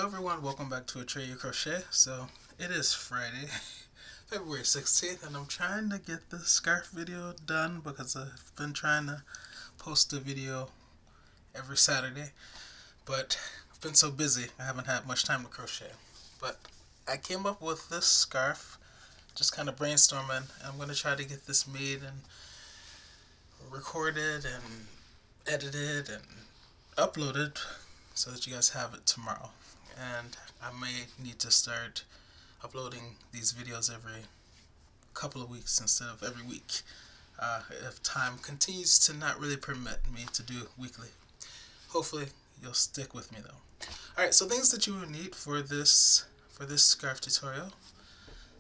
Hello everyone, welcome back to A Tray of Crochet. So it is Friday, February 16th, and I'm trying to get the scarf video done because I've been trying to post a video every Saturday, but I've been so busy I haven't had much time to crochet. But I came up with this scarf, just kind of brainstorming, and I'm going to try to get this made and recorded and edited and uploaded so that you guys have it tomorrow. And I may need to start uploading these videos every couple of weeks instead of every week, if time continues to not really permit me to do weekly. Hopefully you'll stick with me though. Alright, so things that you will need for this scarf tutorial: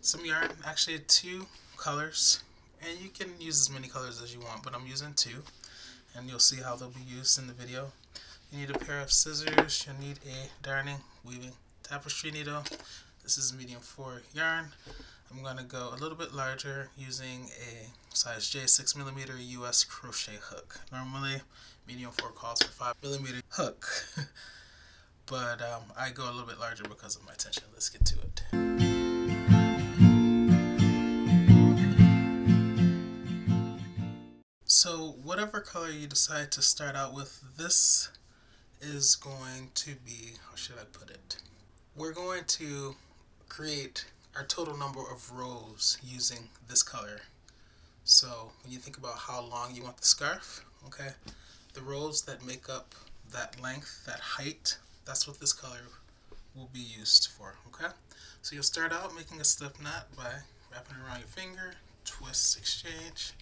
some yarn, actually 2 colors, and you can use as many colors as you want, but I'm using 2, and you'll see how they'll be used in the video. You need a pair of scissors, you'll need a darning, weaving, tapestry needle. This is medium 4 yarn. I'm going to go a little bit larger using a size J 6mm US crochet hook. Normally medium 4 calls for 5mm hook, but I go a little bit larger because of my tension. Let's get to it. So whatever color you decide to start out with, this is going to be, how should I put it? We're going to create our total number of rows using this color. So when you think about how long you want the scarf, okay, the rows that make up that length, that height, that's what this color will be used for, okay? So you'll start out making a slip knot by wrapping it around your finger, twist, exchange,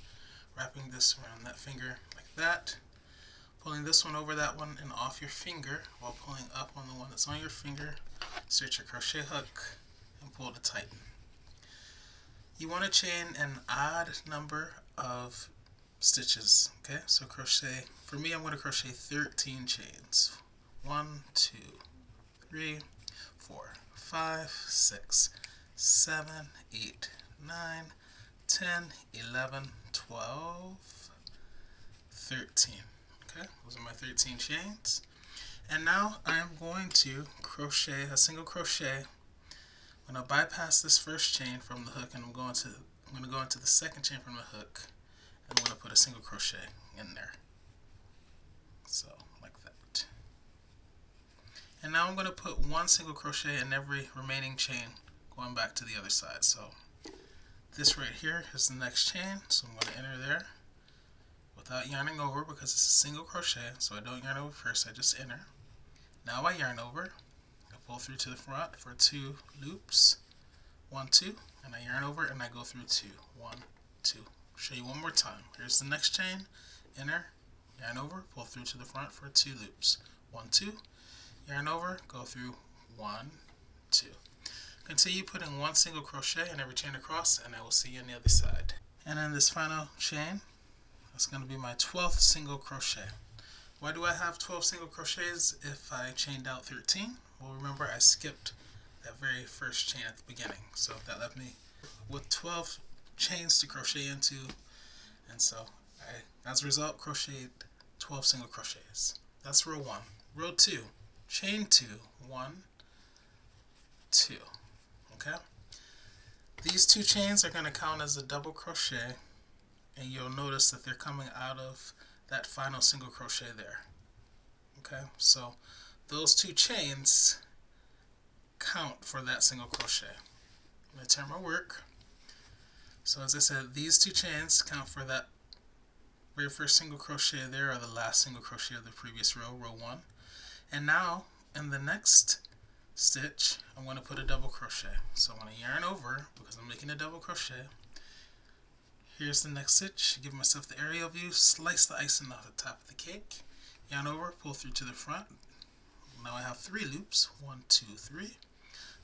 wrapping this around that finger like that, pulling this one over that one and off your finger while pulling up on the one that's on your finger. Insert your crochet hook and pull to tighten. You want to chain an odd number of stitches, okay? So crochet, for me I'm going to crochet 13 chains. 1, 2, 3, 4, 5, 6, 7, 8, 9, 10, 11, 12, 13. Okay, those are my 13 chains. And now I'm going to crochet a single crochet. I'm going to bypass this first chain from the hook, and I'm going to go into the second chain from the hook, and I'm going to put a single crochet in there. So like that. And now I'm going to put 1 single crochet in every remaining chain going back to the other side. So this right here is the next chain, so I'm going to enter there without yarning over because it's a single crochet, so I don't yarn over first, I just enter. Now I yarn over, I pull through to the front for 2 loops, 1, 2, and I yarn over and I go through 2, 1, 2. Show you one more time. Here's the next chain, enter, yarn over, pull through to the front for 2 loops, 1, 2, yarn over, go through 1, 2. Continue putting 1 single crochet in every chain across, and I will see you on the other side. And in this final chain, that's going to be my 12th single crochet. Why do I have 12 single crochets if I chained out 13? Well, remember I skipped that very first chain at the beginning, so that left me with 12 chains to crochet into, and so I, as a result, crocheted 12 single crochets. That's row 1. Row 2, chain 2, 1, 2. Okay? These 2 chains are going to count as a double crochet, and you'll notice that they're coming out of that final single crochet there. Okay, so those 2 chains count for that single crochet. I'm going to turn my work. So as I said, these 2 chains count for that very first single crochet there, or the last single crochet of the previous row, row 1. And now in the next stitch I'm going to put a double crochet. So I'm going to yarn over because I'm making a double crochet. Here's the next stitch, give myself the aerial view, slice the icing off the top of the cake, yarn over, pull through to the front. Now I have 3 loops, 1, 2, 3.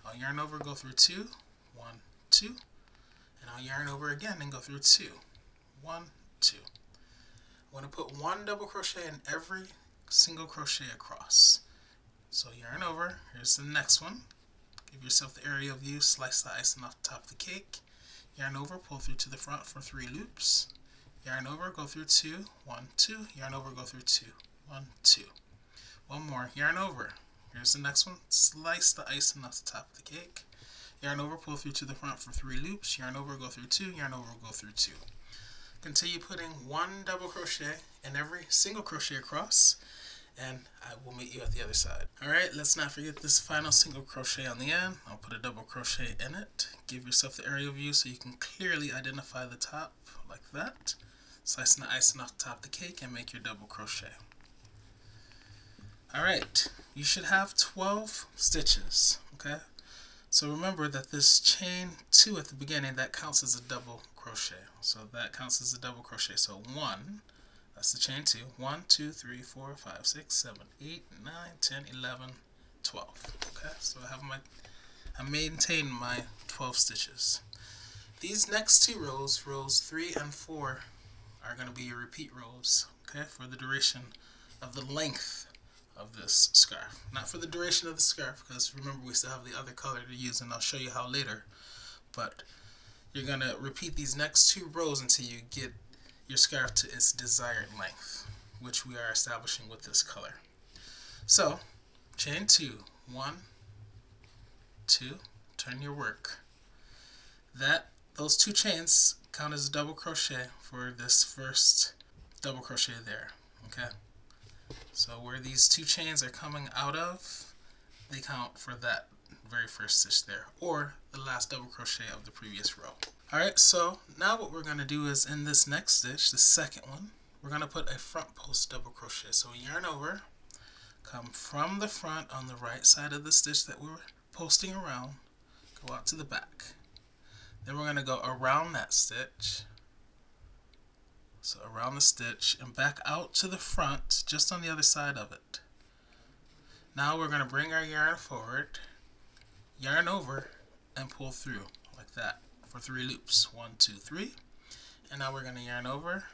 I'll yarn over, go through 2, 1, 2, and I'll yarn over again and go through 2, 1, 2. I'm going to put 1 double crochet in every single crochet across. So yarn over, here's the next one, give yourself the aerial view, slice the icing off the top of the cake. Yarn over, pull through to the front for 3 loops. Yarn over, go through 2, 1, 2. Yarn over, go through 2, 1, 2. One more, yarn over. Here's the next one. Slice the icing off the top of the cake. Yarn over, pull through to the front for 3 loops. Yarn over, go through 2. Yarn over, go through 2. Continue putting 1 double crochet in every single crochet across, and I will meet you at the other side. Alright, let's not forget this final single crochet on the end. I'll put a double crochet in it. Give yourself the aerial view so you can clearly identify the top like that. Slicing the icing off the top of the cake and make your double crochet. Alright, you should have 12 stitches, okay? So remember that this chain 2 at the beginning, that counts as a double crochet. So that counts as a double crochet. So 1, that's the chain 2. 1, 2, 3, 4, 5, 6, 7, 8, 9, 10, 11, 12. Okay, so I maintain my 12 stitches. These next 2 rows, rows 3 and 4, are going to be your repeat rows, okay, for the duration of the length of this scarf. Not for the duration of the scarf, because remember we still have the other color to use, and I'll show you how later. But you're going to repeat these next 2 rows until you get your scarf to its desired length, which we are establishing with this color. So chain 2, 1, 2, turn your work. Those 2 chains count as a double crochet for this first double crochet there, okay? So where these 2 chains are coming out of, they count for that very first stitch there, or the last double crochet of the previous row. Alright, so now what we're going to do is in this next stitch, the second one, we're going to put a front post double crochet. So yarn over, come from the front on the right side of the stitch that we're posting around, go out to the back. Then we're going to go around that stitch. So around the stitch and back out to the front, just on the other side of it. Now we're going to bring our yarn forward, yarn over, and pull through like that for 3 loops. 1, 2, 3. And now we're going to yarn over,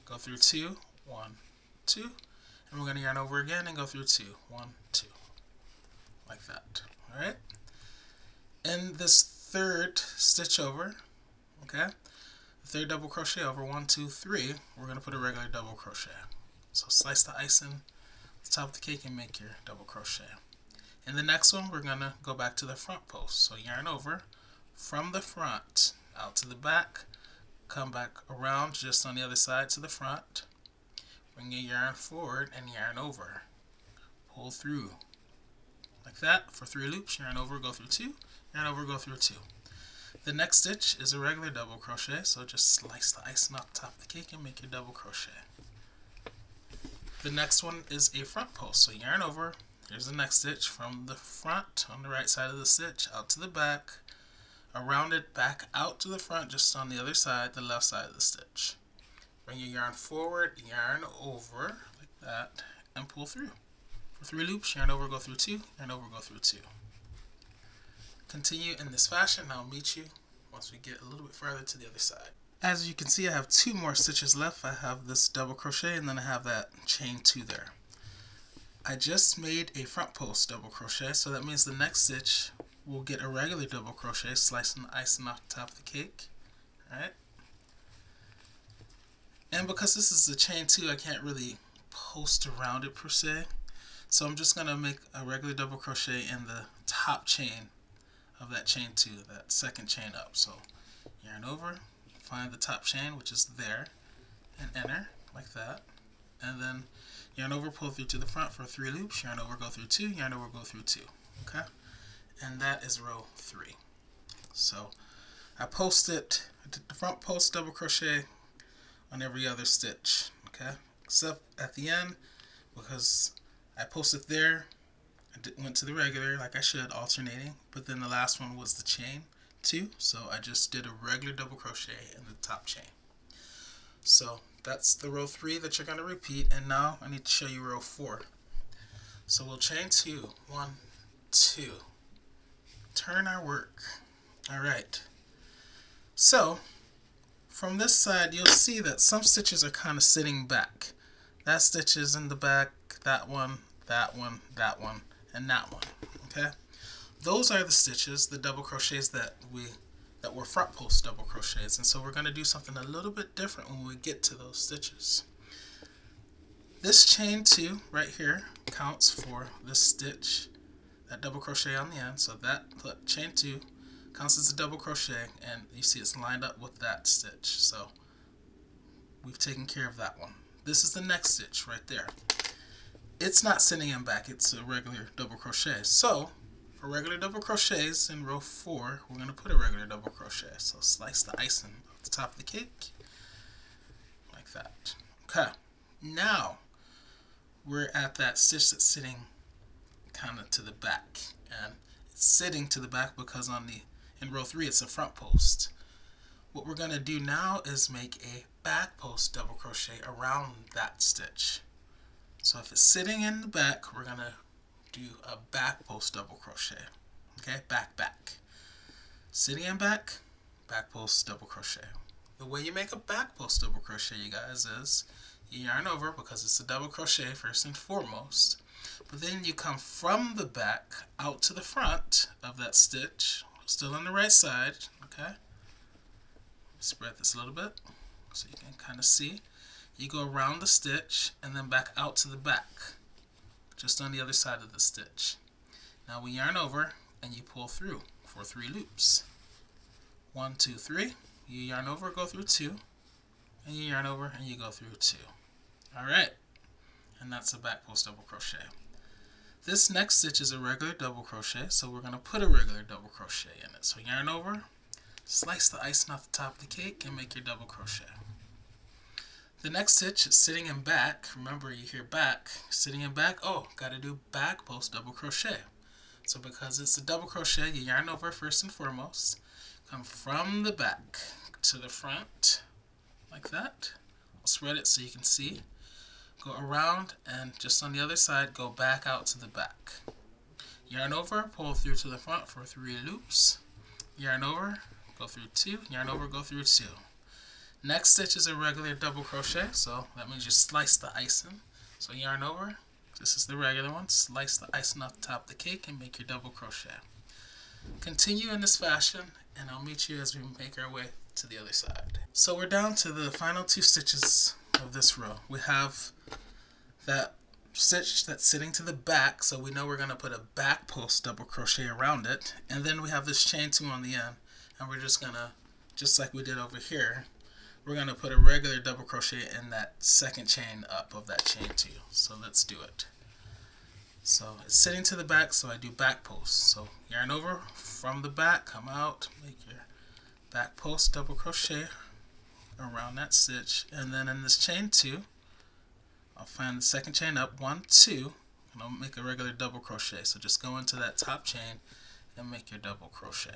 go through 2, 1, 2, and we're going to yarn over again and go through 2, 1, 2, like that. All right. In this third stitch over, okay, the third double crochet over, 1, 2, 3, we're going to put a regular double crochet. So slice the icing at the top of the cake and make your double crochet. In the next one, we're going to go back to the front post. So yarn over from the front out to the back, come back around just on the other side to the front, bring your yarn forward and yarn over, pull through like that for 3 loops. Yarn over, go through 2, yarn over, go through 2. The next stitch is a regular double crochet, so just slice the icing off the top of the cake and make your double crochet. The next one is a front post, so yarn over, here's the next stitch, from the front on the right side of the stitch out to the back, around it, back out to the front just on the other side, the left side of the stitch. Bring your yarn forward, yarn over like that, and pull through. For 3 loops, yarn over, go through 2, yarn over, go through 2. Continue in this fashion, and I'll meet you once we get a little bit farther to the other side. As you can see, I have 2 more stitches left. I have this double crochet and then I have that chain 2 there. I just made a front post double crochet, so that means the next stitch will get a regular double crochet, slicing the icing off the top of the cake. Alright. And because this is a chain 2, I can't really post around it per se. So I'm just going to make a regular double crochet in the top chain of that chain 2, that second chain up. So yarn over, find the top chain, which is there, and enter like that. And then yarn over, pull through to the front for 3 loops, yarn over, go through 2, yarn over, go through 2. Okay? And that is row 3. So I did the front post double crochet on every other stitch, okay? Except at the end, because I posted there, I went to the regular like I should, alternating, but then the last one was the chain 2, so I just did a regular double crochet in the top chain. So that's the row 3 that you're going to repeat, and now I need to show you row 4. So we'll chain 2, 1, 2, turn our work. Alright, so from this side you'll see that some stitches are kind of sitting back. That stitch is in the back, that one, that one, that one, and that one. Okay, those are the stitches, the double crochets that were front post double crochets, and so we're going to do something a little bit different when we get to those stitches. This chain 2 right here counts for this stitch, that double crochet on the end. So that chain 2 counts as a double crochet, and you see it's lined up with that stitch. So we've taken care of that one. This is the next stitch right there. It's not sitting in back, it's a regular double crochet. So for regular double crochets in row 4, we're going to put a regular double crochet. So slice the icing off the top of the cake like that. Okay, now we're at that stitch that's sitting kind of to the back, and it's sitting to the back because in row 3 it's a front post. What we're going to do now is make a back post double crochet around that stitch. So if it's sitting in the back, we're going to do a back post double crochet. Okay, back. Sitting in back post double crochet. The way you make a back post double crochet, you guys, is you yarn over because it's a double crochet first and foremost, but then you come from the back out to the front of that stitch, still on the right side. Okay, spread this a little bit so you can kind of see. You go around the stitch and then back out to the back, just on the other side of the stitch. Now we yarn over and you pull through for 3 loops. 1, 2, 3. You yarn over, go through 2, and you yarn over and you go through 2. Alright, and that's a back post double crochet. This next stitch is a regular double crochet, so we're going to put a regular double crochet in it. So yarn over, slice the icing off the top of the cake, and make your double crochet. The next stitch is sitting in back. Remember, you hear back, sitting in back. Oh, got to do back post double crochet. So because it's a double crochet, you yarn over first and foremost, come from the back to the front like that. I'll spread it so you can see. Go around and just on the other side, go back out to the back. Yarn over, pull through to the front for 3 loops. Yarn over, go through 2, yarn over, go through 2. Next stitch is a regular double crochet, so that means you slice the icing. So yarn over, this is the regular one, slice the icing off the top of the cake and make your double crochet. Continue in this fashion, and I'll meet you as we make our way to the other side. So we're down to the final 2 stitches of this row. We have that stitch that's sitting to the back, so we know we're going to put a back post double crochet around it, and then we have this chain 2 on the end, and we're just going to, just like we did over here, we're going to put a regular double crochet in that second chain up of that chain 2. So let's do it. So it's sitting to the back, so I do back post. So yarn over from the back, come out, make your back post double crochet around that stitch, and then in this chain 2, I'll find the second chain up, 1, 2, and I'll make a regular double crochet. So just go into that top chain and make your double crochet.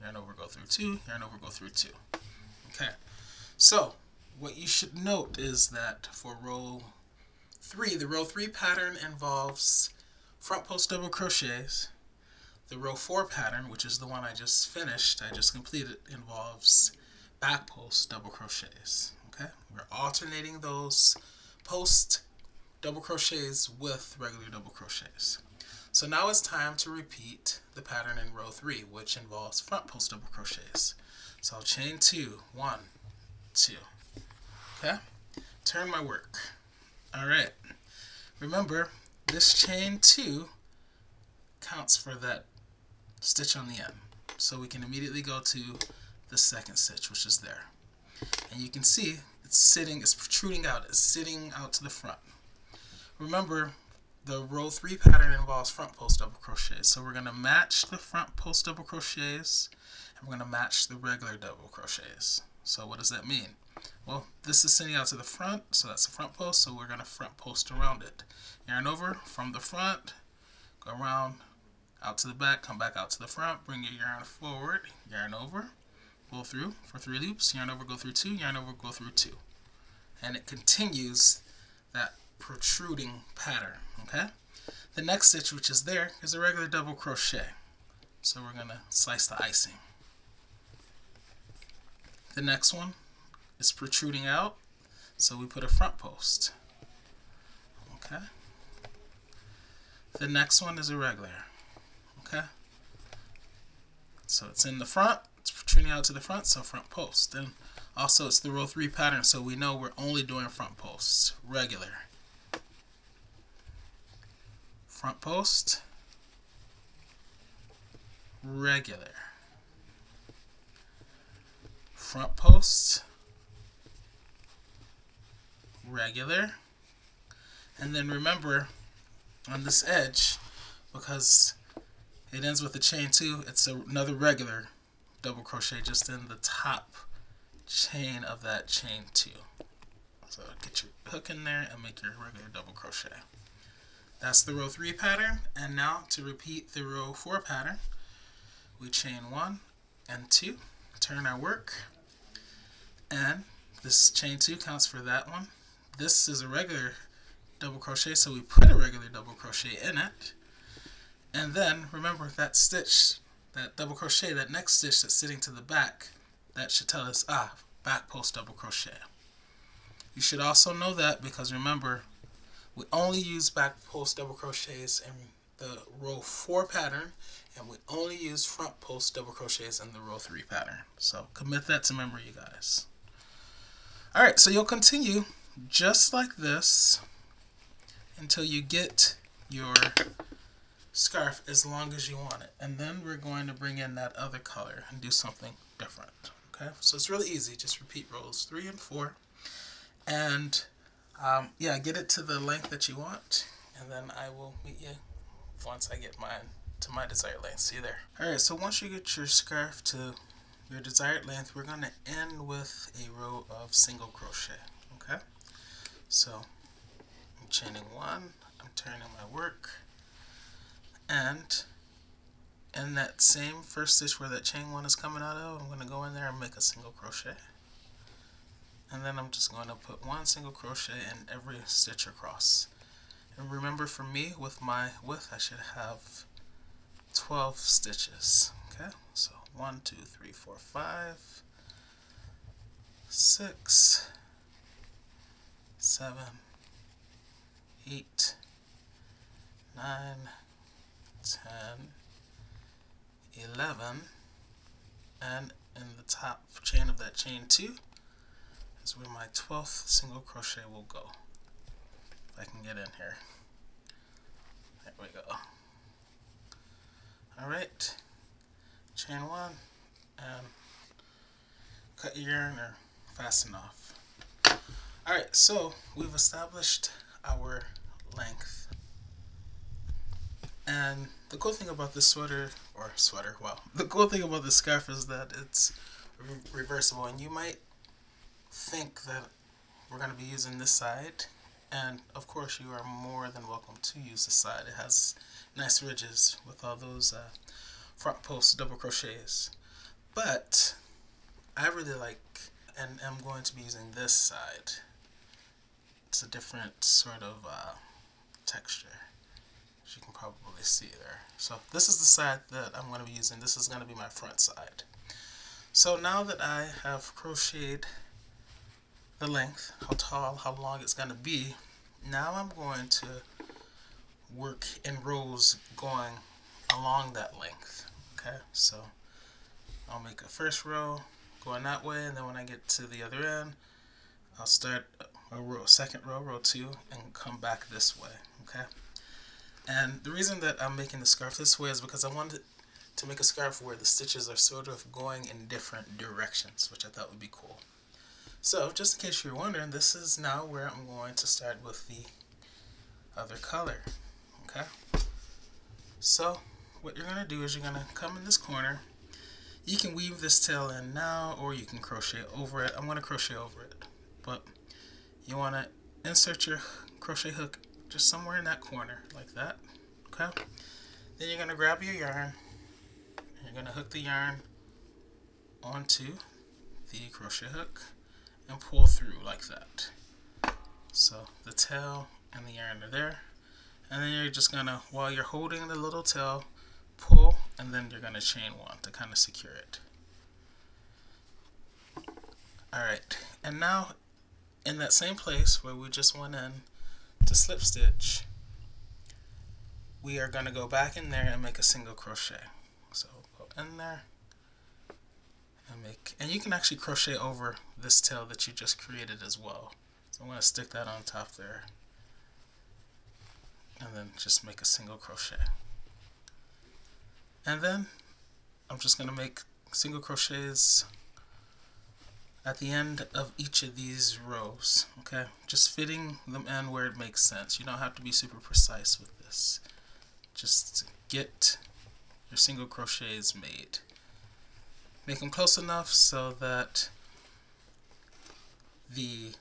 Yarn over, go through 2, yarn over, go through 2. Okay, so what you should note is that for row 3, the row 3 pattern involves front post double crochets. The row 4 pattern, which is the one I just finished, I just completed, involves back post double crochets. Okay, we're alternating those post double crochets with regular double crochets. So now it's time to repeat the pattern in row 3, which involves front post double crochets. So I'll chain 2, 1, 2. Okay, turn my work. Alright, remember this chain 2 counts for that stitch on the end. So we can immediately go to the second stitch, which is there. And you can see it's sitting, it's protruding out, it's sitting out to the front. Remember, the row 3 pattern involves front post double crochets. So we're going to match the front post double crochets, and we're going to match the regular double crochets. So what does that mean? Well, this is sitting out to the front, so that's the front post, so we're going to front post around it. Yarn over from the front, go around, out to the back, come back out to the front, bring your yarn forward, yarn over, pull through for 3 loops, yarn over, go through 2, yarn over, go through 2. And it continues that protruding pattern, okay? The next stitch, which is there, is a regular double crochet. So we're going to slice the icing. The next one is protruding out, so we put a front post. Okay. The next one is irregular. Okay. So it's in the front, it's protruding out to the front, so front post. And also it's the row 3 pattern, so we know we're only doing front posts, regular. front post, regular, front post, regular, and then remember on this edge, because it ends with a chain 2, it's another regular double crochet just in the top chain of that chain 2. So get your hook in there and make your regular double crochet. That's the row 3 pattern, and now to repeat the row 4 pattern, we chain 1 and 2, turn our work, and this chain 2 counts for that one. This is a regular double crochet, so we put a regular double crochet in it, and then remember that stitch, that double crochet, that next stitch that's sitting to the back, that should tell us, back post double crochet. You should also know that because remember, we only use back post double crochets in the row 4 pattern, and we only use front post double crochets in the row 3 pattern. So commit that to memory, you guys. Alright, so you'll continue just like this until you get your scarf as long as you want it. And then we're going to bring in that other color and do something different. Okay, so it's really easy. Just repeat rows 3 and 4. And yeah, get it to the length that you want, and then I will meet you once I get mine to my desired length. See you there. Alright, so once you get your scarf to your desired length, we're going to end with a row of single crochet. Okay, so I'm chaining 1, I'm turning my work, and in that same first stitch where that chain 1 is coming out of, I'm going to go in there and make a single crochet. And then I'm just going to put 1 single crochet in every stitch across. And remember, for me, with my width, I should have 12 stitches. Okay, so 1, 2, 3, 4, 5, 6, 7, 8, 9, 10, 11, and in the top chain of that chain 2 is where my 12th single crochet will go. If I can get in here. There we go. Alright, chain 1 and cut your yarn or fasten off. Alright, so we've established our length. And the cool thing about this the cool thing about this scarf is that it's reversible, and you might think that we're going to be using this side, and of course you are more than welcome to use this side. It has nice ridges with all those front post double crochets, but I really like and am going to be using this side. It's a different sort of texture, as you can probably see there. So this is the side that I'm going to be using. This is going to be my front side. So now that I have crocheted the length, how tall, how long it's going to be, now I'm going to work in rows going along that length. Okay, so I'll make a first row going that way, and then when I get to the other end, I'll start a row, second row, row 2, and come back this way. Okay, and the reason that I'm making the scarf this way is because I wanted to make a scarf where the stitches are sort of going in different directions, which I thought would be cool. So just in case you're wondering, this is now where I'm going to start with the other color. Okay, so what you're going to do is you're going to come in this corner. You can weave this tail in now, or you can crochet over it. I'm going to crochet over it, but you want to insert your crochet hook just somewhere in that corner like that. Okay, then you're going to grab your yarn, and you're going to hook the yarn onto the crochet hook and pull through like that. So the tail and the yarn are there, and then you're just gonna, while you're holding the little tail, pull, and then you're gonna chain 1 to kind of secure it. Alright, and now in that same place where we just went in to slip stitch, we are gonna go back in there and make a single crochet. So go in there and make, and you can actually crochet over this tail that you just created as well. So I'm going to stick that on top there. and then just make a single crochet. And then I'm just going to make single crochets at the end of each of these rows, okay? Just fitting them in where it makes sense. You don't have to be super precise with this. Just get your single crochets made. Make them close enough so that the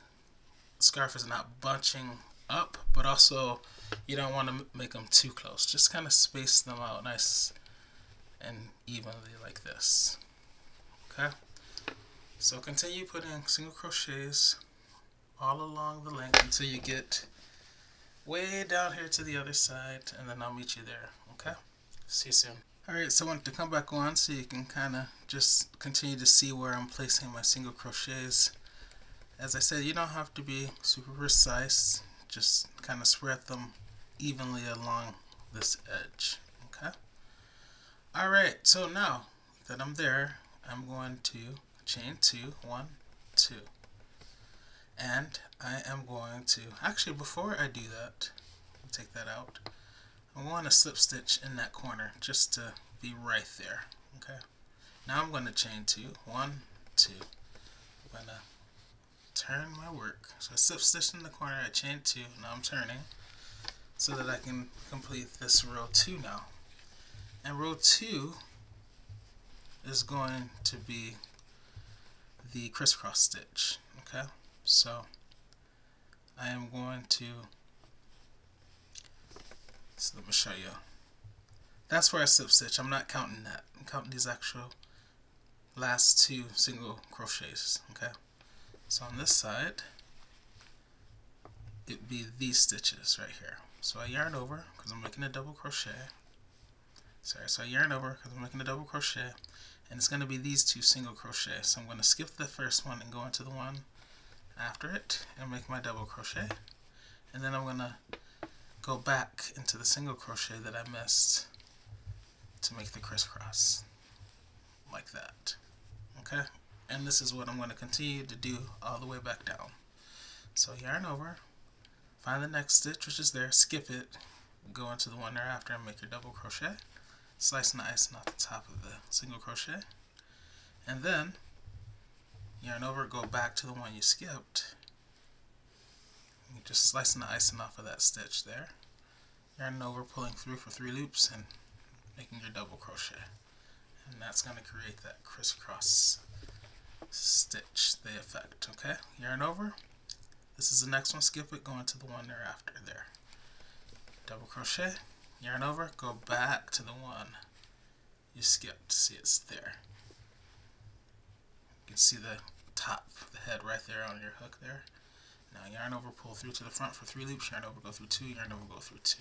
scarf is not bunching up, but also you don't want to make them too close. Just kind of space them out nice and evenly like this, okay? So continue putting single crochets all along the length until you get way down here to the other side, and then I'll meet you there, okay? See you soon. Alright, so I want to come back on so you can kind of just continue to see where I'm placing my single crochets. As I said, you don't have to be super precise, just kind of spread them evenly along this edge, okay? Alright, so now that I'm there, I'm going to chain 2, 1, 2, and I am going to, actually before I do that, take that out, I want to slip stitch in that corner just to be right there, okay? Now I'm going to chain 2, 1, 2, I'm going to turn my work, so I slip stitch in the corner, I chain 2, now I'm turning so that I can complete this row 2 now, and row 2 is going to be the crisscross stitch, okay? So I am going to, so let me show you. That's where I slip stitch. I'm not counting that. I'm counting these actual last 2 single crochets, okay? So on this side, it'd be these stitches right here. So I yarn over because I'm making a double crochet. Sorry, so I yarn over because I'm making a double crochet, and it's going to be these 2 single crochets. So I'm going to skip the first one and go into the one after it and make my double crochet, and then I'm going to go back into the single crochet that I missed to make the crisscross like that, okay? And this is what I'm going to continue to do all the way back down. So yarn over, find the next stitch which is there, skip it, go into the one thereafter and make your double crochet, slice and icing off the top of the single crochet, and then yarn over, go back to the one you skipped, you just slicing the icing off of that stitch there, yarn over, pulling through for 3 loops and making your double crochet, and that's going to create that crisscross stitch, the effect, okay? Yarn over, this is the next one, skip it, go into the one thereafter there, double crochet, yarn over, go back to the one you skipped, see it's there. You can see the top, the head right there on your hook there. Now yarn over, pull through to the front for 3 loops, yarn over, go through 2, yarn over, go through 2.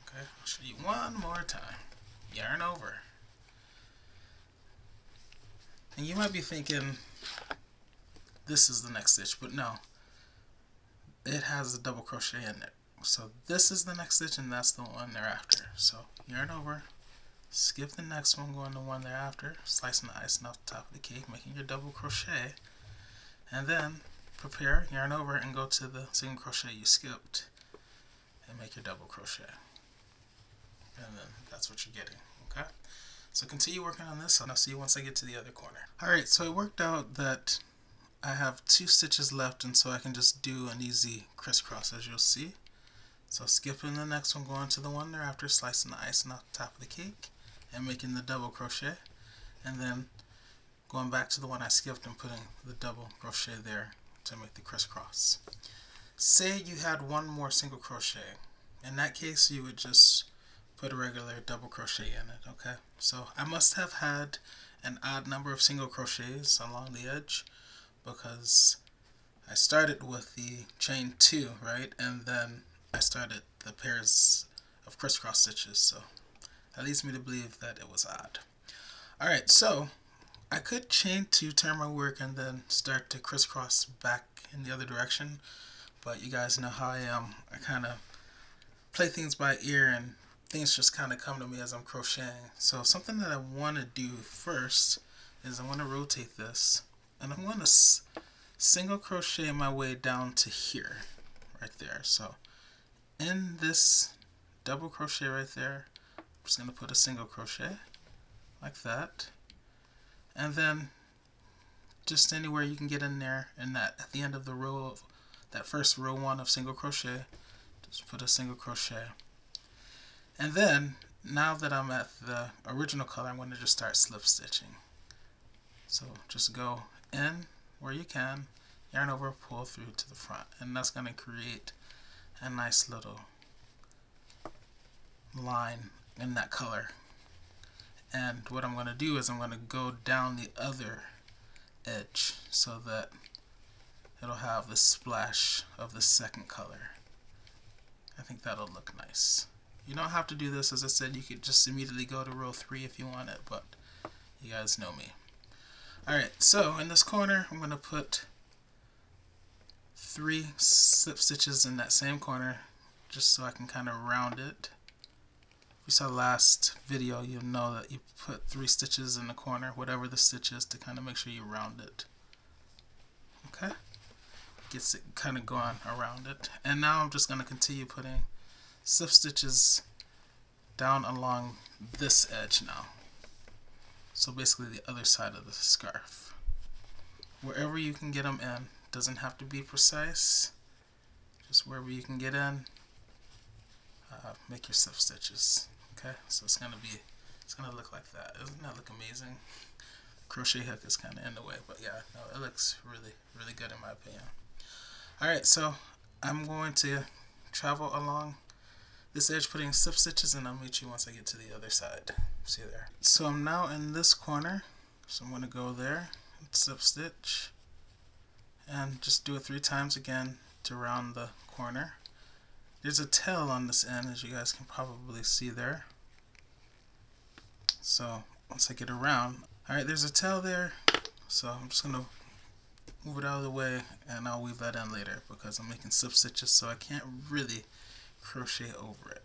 Okay, I'll show you one more time. Yarn over. And you might be thinking this is the next stitch, but no. It has a double crochet in it. So this is the next stitch and that's the one thereafter. So yarn over, skip the next one, go on the one thereafter, slicing the icing off the top of the cake, making your double crochet, and then prepare, yarn over, and go to the single crochet you skipped and make your double crochet. And then that's what you're getting, okay? So continue working on this and I'll see you once I get to the other corner. Alright, so it worked out that I have 2 stitches left, and so I can just do an easy crisscross, as you'll see. So skipping the next one, going to the one thereafter, slicing the icing off the top of the cake and making the double crochet, and then going back to the one I skipped and putting the double crochet there to make the crisscross. Say you had one more single crochet. In that case, you would just put a regular double crochet in it, okay? So I must have had an odd number of single crochets along the edge because I started with the chain 2, right? And then I started the pairs of crisscross stitches, so that leads me to believe that it was odd. Alright, so I could chain 2, turn my work, and then start to crisscross back in the other direction, but you guys know how I am. I kind of play things by ear and things just kind of come to me as I'm crocheting. So something that I want to do first is I want to rotate this, and I'm going to single crochet my way down to here, right there. So in this double crochet right there, I'm just going to put a single crochet like that, and then just anywhere you can get in there, and that at the end of the row, that first row 1 of single crochet, just put a single crochet. And then now that I'm at the original color, I'm going to just start slip stitching. So just go in where you can, yarn over, pull through to the front, and that's going to create a nice little line in that color. And what I'm going to do is I'm going to go down the other edge so that it'll have the splash of the second color. I think that'll look nice. You don't have to do this. As I said, you could just immediately go to row 3 if you want it, but you guys know me. Alright, so in this corner I'm going to put 3 slip stitches in that same corner just so I can kind of round it. If you saw the last video, you'll know that you put 3 stitches in the corner, whatever the stitch is, to kind of make sure you round it. Okay? Gets it kind of going around it. And now I'm just going to continue putting slip stitches down along this edge now. So basically the other side of the scarf. Wherever you can get them in, doesn't have to be precise, just wherever you can get in, make your slip stitches. Okay, so it's gonna look like that. Doesn't that look amazing? Crochet hook is kind of in the way, but yeah, no, it looks really, really good in my opinion. Alright, so I'm going to travel along this edge putting slip stitches, and I'll meet you once I get to the other side. See you there. So I'm now in this corner, so I'm going to go there, slip stitch, and just do it 3 times again to round the corner. There's a tail on this end, as you guys can probably see there. So once I get around, alright, there's a tail there, so I'm just going to move it out of the way, and I'll weave that in later because I'm making slip stitches, so I can't really crochet over it.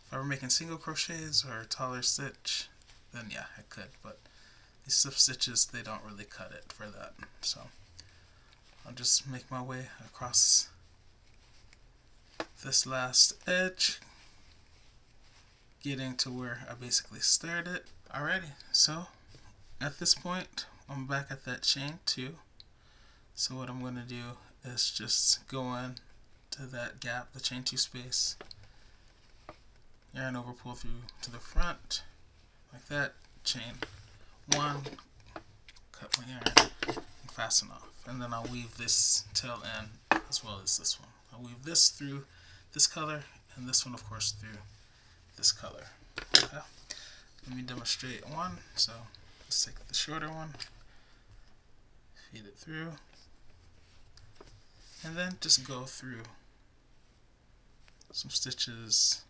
If I were making single crochets or a taller stitch, then yeah, I could, but these slip stitches, they don't really cut it for that. So I'll just make my way across this last edge, getting to where I basically started. Alrighty, so at this point I'm back at that chain 2. So what I'm going to do is just go in to that gap, the chain 2 space, yarn over, pull through to the front like that, chain 1, cut my yarn, and fasten off. And then I'll weave this tail in as well as this one. I'll weave this through this color, and this one of course through this color. Okay. Let me demonstrate one. So let's take the shorter one, feed it through, and then just go through some stitches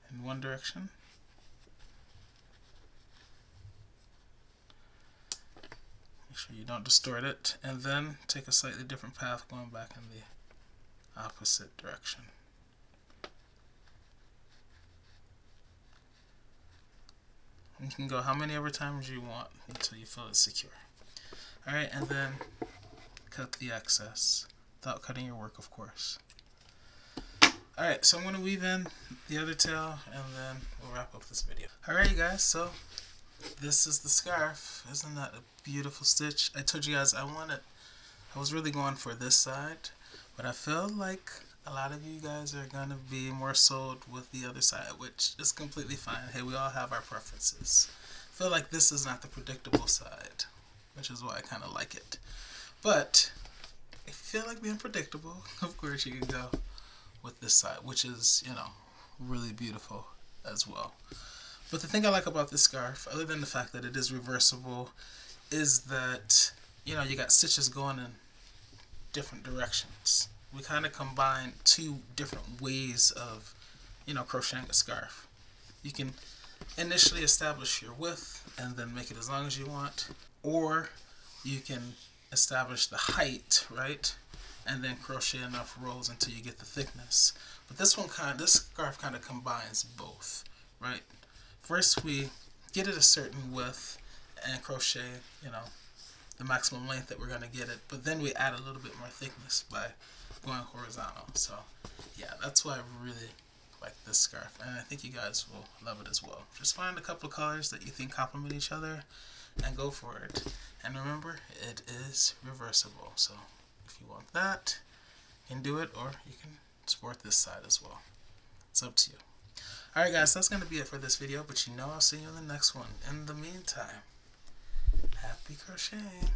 in one direction. Make sure you don't distort it, and then take a slightly different path going back in the opposite direction. You can go how many ever times you want until you feel it's secure. Alright, and then cut the excess without cutting your work, of course. Alright, so I'm going to weave in the other tail, and then we'll wrap up this video. Alright you guys, so this is the scarf. Isn't that a beautiful stitch? I told you guys I was really going for this side, but I feel like a lot of you guys are going to be more sold with the other side, which is completely fine. Hey, we all have our preferences. I feel like this is not the predictable side, which is why I kind of like it. But if you feel like being predictable, of course you can go with this side, which is, you know, really beautiful as well. But the thing I like about this scarf, other than the fact that it is reversible, is that, you know, you got stitches going in different directions. We kind of combine 2 different ways of, you know, crocheting a scarf. You can initially establish your width and then make it as long as you want, or you can establish the height, right, and then crochet enough rows until you get the thickness. But this scarf kind of combines both, right? First we get it a certain width and crochet, you know, the maximum length that we're going to get it, but then we add a little bit more thickness by going horizontal. So yeah, that's why I really like this scarf, and I think you guys will love it as well. Just find a couple of colors that you think complement each other and go for it. And remember, it is reversible, so if you want that, you can do it, or you can sport this side as well. It's up to you. Alright guys, that's going to be it for this video, but you know I'll see you in the next one. In the meantime, happy crocheting!